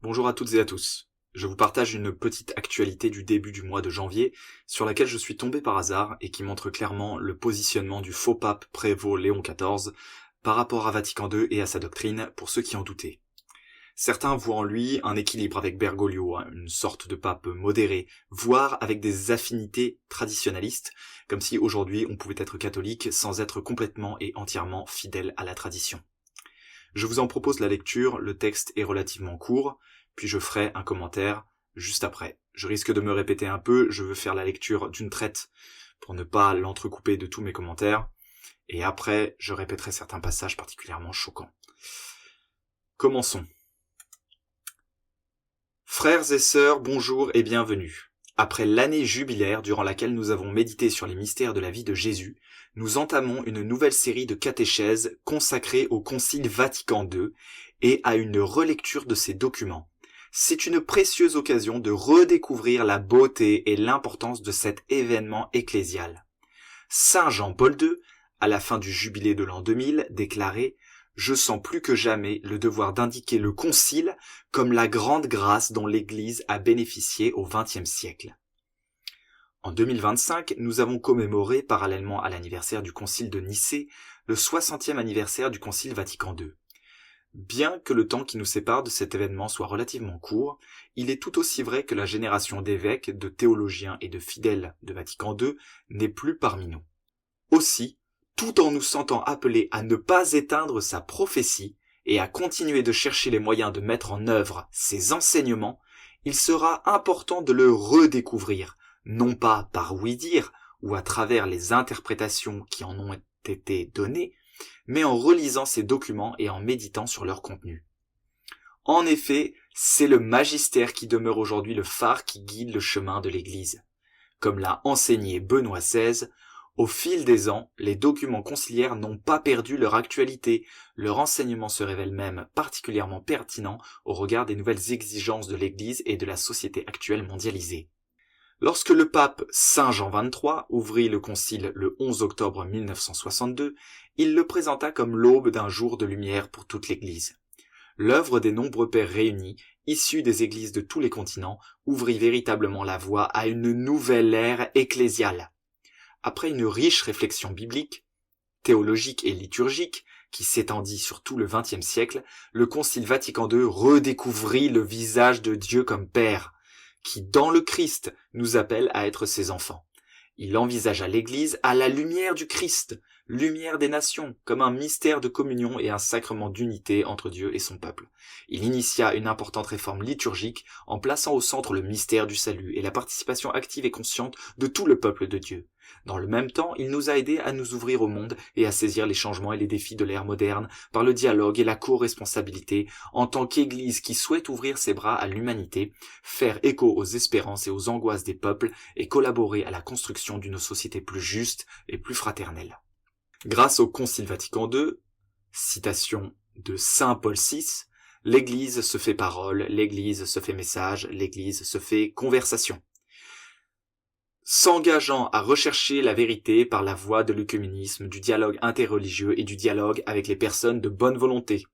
Bonjour à toutes et à tous. Je vous partage une petite actualité du début du mois de janvier sur laquelle je suis tombé par hasard et qui montre clairement le positionnement du faux pape Prévôt Léon XIV par rapport à Vatican II et à sa doctrine pour ceux qui en doutaient. Certains voient en lui un équilibre avec Bergoglio, une sorte de pape modéré, voire avec des affinités traditionnalistes, comme si aujourd'hui on pouvait être catholique sans être complètement et entièrement fidèle à la tradition. Je vous en propose la lecture, le texte est relativement court, puis je ferai un commentaire juste après. Je risque de me répéter un peu, je veux faire la lecture d'une traite pour ne pas l'entrecouper de tous mes commentaires, et après je répéterai certains passages particulièrement choquants. Commençons. Frères et sœurs, bonjour et bienvenue. Après l'année jubilaire durant laquelle nous avons médité sur les mystères de la vie de Jésus, nous entamons une nouvelle série de catéchèses consacrée au Concile Vatican II et à une relecture de ses documents. C'est une précieuse occasion de redécouvrir la beauté et l'importance de cet événement ecclésial. Saint Jean-Paul II, à la fin du jubilé de l'an 2000, déclarait « Je sens plus que jamais le devoir d'indiquer le Concile comme la grande grâce dont l'Église a bénéficié au XXe siècle. » En 2025, nous avons commémoré, parallèlement à l'anniversaire du Concile de Nicée, le 60e anniversaire du Concile Vatican II. Bien que le temps qui nous sépare de cet événement soit relativement court, il est tout aussi vrai que la génération d'évêques, de théologiens et de fidèles de Vatican II n'est plus parmi nous. Aussi, tout en nous sentant appelés à ne pas éteindre sa prophétie et à continuer de chercher les moyens de mettre en œuvre ses enseignements, il sera important de le redécouvrir, non pas par ouï-dire ou à travers les interprétations qui en ont été données, mais en relisant ces documents et en méditant sur leur contenu. En effet, c'est le magistère qui demeure aujourd'hui le phare qui guide le chemin de l'Église. Comme l'a enseigné Benoît XVI, au fil des ans, les documents conciliaires n'ont pas perdu leur actualité, leur enseignement se révèle même particulièrement pertinent au regard des nouvelles exigences de l'Église et de la société actuelle mondialisée. Lorsque le pape Saint Jean XXIII ouvrit le concile le 11 octobre 1962, il le présenta comme l'aube d'un jour de lumière pour toute l'Église. L'œuvre des nombreux pères réunis, issus des églises de tous les continents, ouvrit véritablement la voie à une nouvelle ère ecclésiale. Après une riche réflexion biblique, théologique et liturgique, qui s'étendit sur tout le XXe siècle, le Concile Vatican II redécouvrit le visage de Dieu comme Père, qui, dans le Christ, nous appelle à être ses enfants. Il envisagea l'Église à la lumière du Christ, lumière des nations, comme un mystère de communion et un sacrement d'unité entre Dieu et son peuple. Il initia une importante réforme liturgique en plaçant au centre le mystère du salut et la participation active et consciente de tout le peuple de Dieu. Dans le même temps, il nous a aidés à nous ouvrir au monde et à saisir les changements et les défis de l'ère moderne par le dialogue et la co-responsabilité en tant qu'Église qui souhaite ouvrir ses bras à l'humanité, faire écho aux espérances et aux angoisses des peuples et collaborer à la construction d'une société plus juste et plus fraternelle. Grâce au Concile Vatican II, citation de Saint Paul VI, l'Église se fait parole, l'Église se fait message, l'Église se fait conversation. S'engageant à rechercher la vérité par la voie de l'œcuménisme, du dialogue interreligieux et du dialogue avec les personnes de bonne volonté.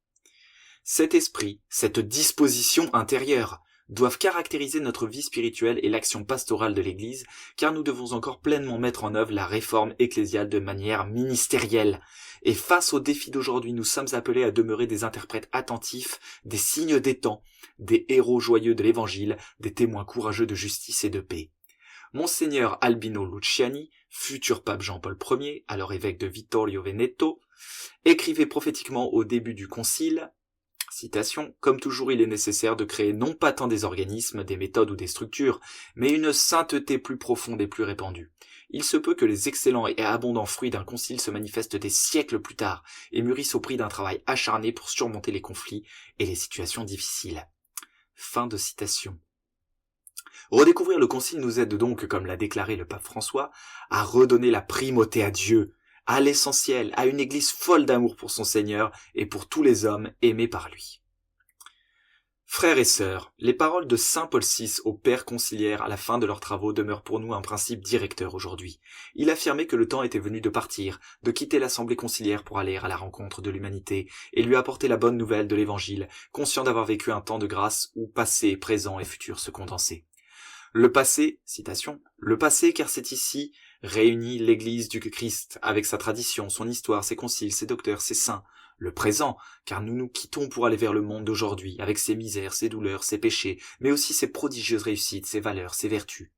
Cet esprit, cette disposition intérieure, doivent caractériser notre vie spirituelle et l'action pastorale de l'Église, car nous devons encore pleinement mettre en œuvre la réforme ecclésiale de manière ministérielle. Et face aux défis d'aujourd'hui, nous sommes appelés à demeurer des interprètes attentifs, des signes des temps, des héros joyeux de l'Évangile, des témoins courageux de justice et de paix. Monseigneur Albino Luciani, futur pape Jean-Paul Ier, alors évêque de Vittorio Veneto, écrivait prophétiquement au début du concile, citation, « Comme toujours il est nécessaire de créer non pas tant des organismes, des méthodes ou des structures, mais une sainteté plus profonde et plus répandue. Il se peut que les excellents et abondants fruits d'un concile se manifestent des siècles plus tard et mûrissent au prix d'un travail acharné pour surmonter les conflits et les situations difficiles. » Fin de citation. Redécouvrir le concile nous aide donc, comme l'a déclaré le pape François, à redonner la primauté à Dieu, à l'essentiel, à une église folle d'amour pour son Seigneur et pour tous les hommes aimés par lui. Frères et sœurs, les paroles de saint Paul VI au père conciliaire à la fin de leurs travaux demeurent pour nous un principe directeur aujourd'hui. Il affirmait que le temps était venu de partir, de quitter l'assemblée conciliaire pour aller à la rencontre de l'humanité et lui apporter la bonne nouvelle de l'évangile, conscient d'avoir vécu un temps de grâce où passé, présent et futur se condensaient. Le passé, citation, le passé car c'est ici réuni l'Église du Christ avec sa tradition, son histoire, ses conciles, ses docteurs, ses saints. Le présent, car nous nous quittons pour aller vers le monde d'aujourd'hui, avec ses misères, ses douleurs, ses péchés, mais aussi ses prodigieuses réussites, ses valeurs, ses vertus.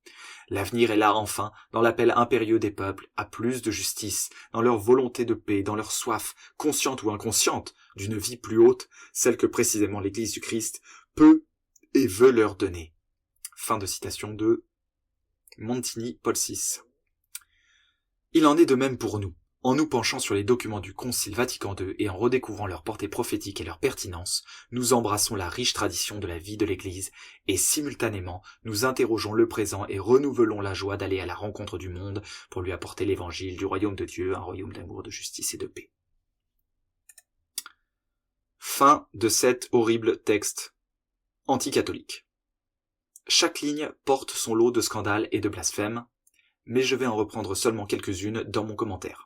L'avenir est là enfin, dans l'appel impérieux des peuples, à plus de justice, dans leur volonté de paix, dans leur soif, consciente ou inconsciente, d'une vie plus haute, celle que précisément l'Église du Christ peut et veut leur donner. Fin de citation de Montini, Paul VI. Il en est de même pour nous. En nous penchant sur les documents du Concile Vatican II et en redécouvrant leur portée prophétique et leur pertinence, nous embrassons la riche tradition de la vie de l'Église et simultanément nous interrogeons le présent et renouvelons la joie d'aller à la rencontre du monde pour lui apporter l'évangile du royaume de Dieu, un royaume d'amour, de justice et de paix. Fin de cet horrible texte anticatholique. Chaque ligne porte son lot de scandales et de blasphèmes, mais je vais en reprendre seulement quelques-unes dans mon commentaire.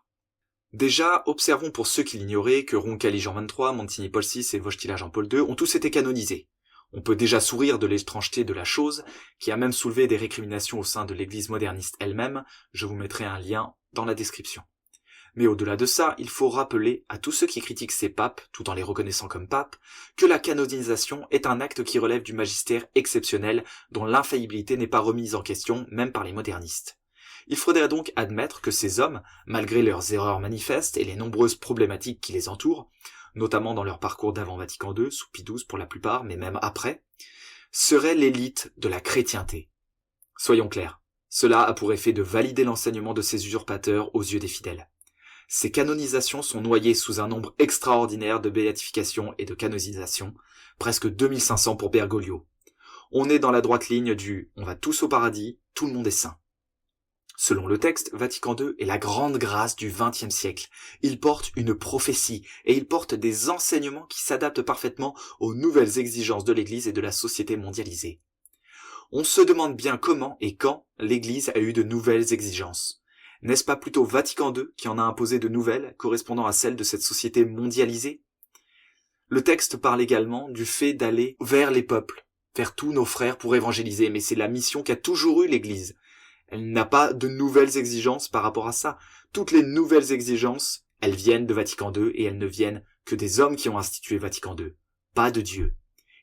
Déjà, observons pour ceux qui l'ignoraient que Roncalli Jean XXIII, Montini Paul VI et Wojtyla Jean-Paul II ont tous été canonisés. On peut déjà sourire de l'étrangeté de la chose, qui a même soulevé des récriminations au sein de l'église moderniste elle-même, je vous mettrai un lien dans la description. Mais au-delà de ça, il faut rappeler à tous ceux qui critiquent ces papes, tout en les reconnaissant comme papes, que la canonisation est un acte qui relève du magistère exceptionnel, dont l'infaillibilité n'est pas remise en question, même par les modernistes. Il faudrait donc admettre que ces hommes, malgré leurs erreurs manifestes et les nombreuses problématiques qui les entourent, notamment dans leur parcours d'avant Vatican II, sous Pie XII pour la plupart, mais même après, seraient l'élite de la chrétienté. Soyons clairs, cela a pour effet de valider l'enseignement de ces usurpateurs aux yeux des fidèles. Ces canonisations sont noyées sous un nombre extraordinaire de béatifications et de canonisations, presque 2500 pour Bergoglio. On est dans la droite ligne du « on va tous au paradis, tout le monde est saint ». Selon le texte, Vatican II est la grande grâce du XXe siècle. Il porte une prophétie et il porte des enseignements qui s'adaptent parfaitement aux nouvelles exigences de l'Église et de la société mondialisée. On se demande bien comment et quand l'Église a eu de nouvelles exigences. N'est-ce pas plutôt Vatican II qui en a imposé de nouvelles correspondant à celles de cette société mondialisée? Le texte parle également du fait d'aller vers les peuples, vers tous nos frères pour évangéliser, mais c'est la mission qu'a toujours eue l'Église. Elle n'a pas de nouvelles exigences par rapport à ça. Toutes les nouvelles exigences, elles viennent de Vatican II et elles ne viennent que des hommes qui ont institué Vatican II, pas de Dieu.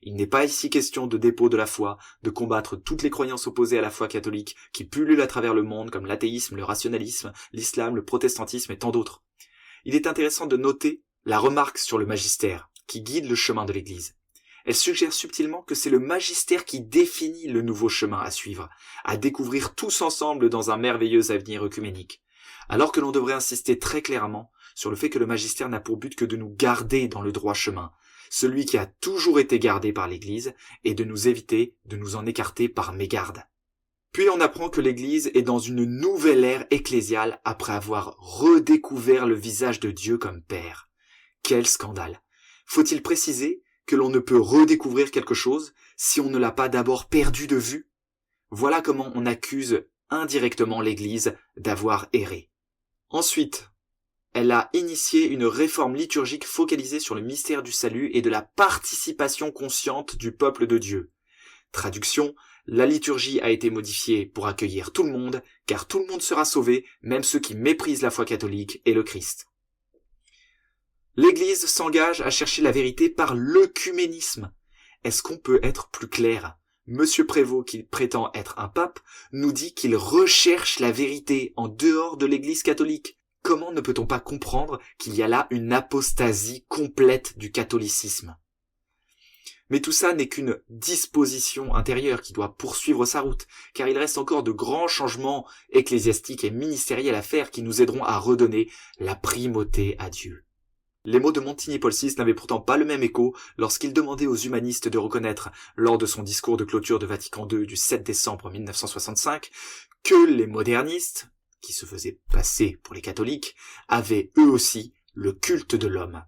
Il n'est pas ici question de dépôt de la foi, de combattre toutes les croyances opposées à la foi catholique qui pullulent à travers le monde comme l'athéisme, le rationalisme, l'islam, le protestantisme et tant d'autres. Il est intéressant de noter la remarque sur le magistère qui guide le chemin de l'Église. Elle suggère subtilement que c'est le magistère qui définit le nouveau chemin à suivre, à découvrir tous ensemble dans un merveilleux avenir œcuménique, alors que l'on devrait insister très clairement sur le fait que le magistère n'a pour but que de nous garder dans le droit chemin, celui qui a toujours été gardé par l'Église, et de nous éviter de nous en écarter par mégarde. Puis on apprend que l'Église est dans une nouvelle ère ecclésiale après avoir redécouvert le visage de Dieu comme Père. Quel scandale! Faut-il préciser que l'on ne peut redécouvrir quelque chose si on ne l'a pas d'abord perdu de vue? Voilà comment on accuse indirectement l'Église d'avoir erré. Ensuite, elle a initié une réforme liturgique focalisée sur le mystère du salut et de la participation consciente du peuple de Dieu. Traduction, la liturgie a été modifiée pour accueillir tout le monde, car tout le monde sera sauvé, même ceux qui méprisent la foi catholique et le Christ. L'Église s'engage à chercher la vérité par l'œcuménisme. Est-ce qu'on peut être plus clair? Monsieur Prévost, qui prétend être un pape, nous dit qu'il recherche la vérité en dehors de l'Église catholique. Comment ne peut-on pas comprendre qu'il y a là une apostasie complète du catholicisme? Mais tout ça n'est qu'une disposition intérieure qui doit poursuivre sa route, car il reste encore de grands changements ecclésiastiques et ministériels à faire qui nous aideront à redonner la primauté à Dieu. Les mots de Montini Paul VI n'avaient pourtant pas le même écho lorsqu'il demandait aux humanistes de reconnaître, lors de son discours de clôture de Vatican II du 7 décembre 1965, que les modernistes, qui se faisaient passer pour les catholiques, avaient eux aussi le culte de l'homme.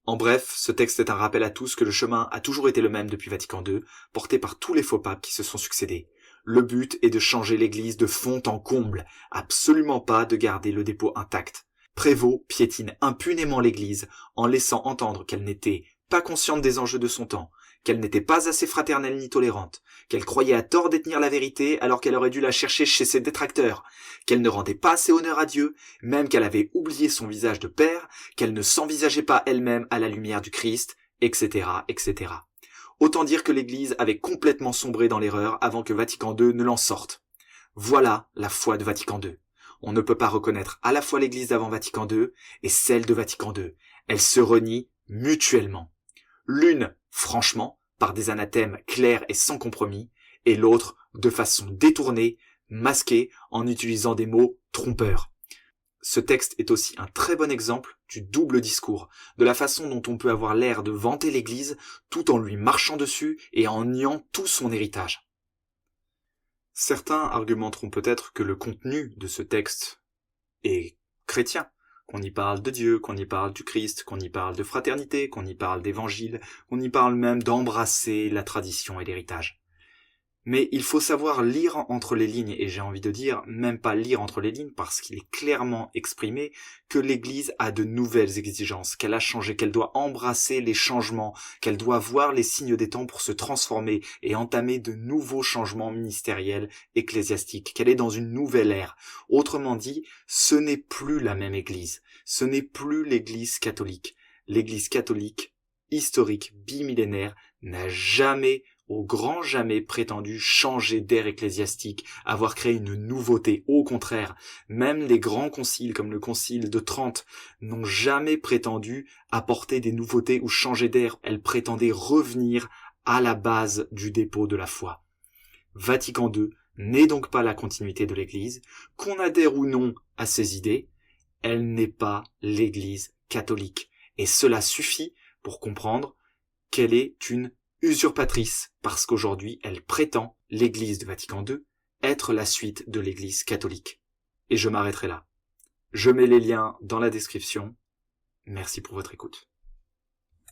En bref, ce texte est un rappel à tous que le chemin a toujours été le même depuis Vatican II, porté par tous les faux papes qui se sont succédés. Le but est de changer l'Église de fond en comble, absolument pas de garder le dépôt intact. Prévost piétine impunément l'Église en laissant entendre qu'elle n'était pas consciente des enjeux de son temps, qu'elle n'était pas assez fraternelle ni tolérante, qu'elle croyait à tort détenir la vérité alors qu'elle aurait dû la chercher chez ses détracteurs, qu'elle ne rendait pas assez honneur à Dieu, même qu'elle avait oublié son visage de père, qu'elle ne s'envisageait pas elle-même à la lumière du Christ, etc., etc. Autant dire que l'Église avait complètement sombré dans l'erreur avant que Vatican II ne l'en sorte. Voilà la foi de Vatican II. On ne peut pas reconnaître à la fois l'Église d'avant Vatican II et celle de Vatican II. Elles se renient mutuellement. L'une, franchement, par des anathèmes clairs et sans compromis, et l'autre de façon détournée, masquée, en utilisant des mots trompeurs. Ce texte est aussi un très bon exemple du double discours, de la façon dont on peut avoir l'air de vanter l'Église tout en lui marchant dessus et en niant tout son héritage. Certains argumenteront peut-être que le contenu de ce texte est chrétien, qu'on y parle de Dieu, qu'on y parle du Christ, qu'on y parle de fraternité, qu'on y parle d'évangile, qu'on y parle même d'embrasser la tradition et l'héritage. Mais il faut savoir lire entre les lignes, et j'ai envie de dire, même pas lire entre les lignes, parce qu'il est clairement exprimé que l'Église a de nouvelles exigences, qu'elle a changé, qu'elle doit embrasser les changements, qu'elle doit voir les signes des temps pour se transformer et entamer de nouveaux changements ministériels, ecclésiastiques, qu'elle est dans une nouvelle ère. Autrement dit, ce n'est plus la même Église, ce n'est plus l'Église catholique. L'Église catholique, historique, bimillénaire, n'a jamais au grand jamais prétendu changer d'ère ecclésiastique, avoir créé une nouveauté. Au contraire, même les grands conciles comme le concile de Trente n'ont jamais prétendu apporter des nouveautés ou changer d'ère. Elles prétendaient revenir à la base du dépôt de la foi. Vatican II n'est donc pas la continuité de l'Église, qu'on adhère ou non à ses idées, elle n'est pas l'Église catholique. Et cela suffit pour comprendre qu'elle est une usurpatrice, parce qu'aujourd'hui elle prétend, l'Église de Vatican II, être la suite de l'Église catholique. Et je m'arrêterai là. Je mets les liens dans la description. Merci pour votre écoute.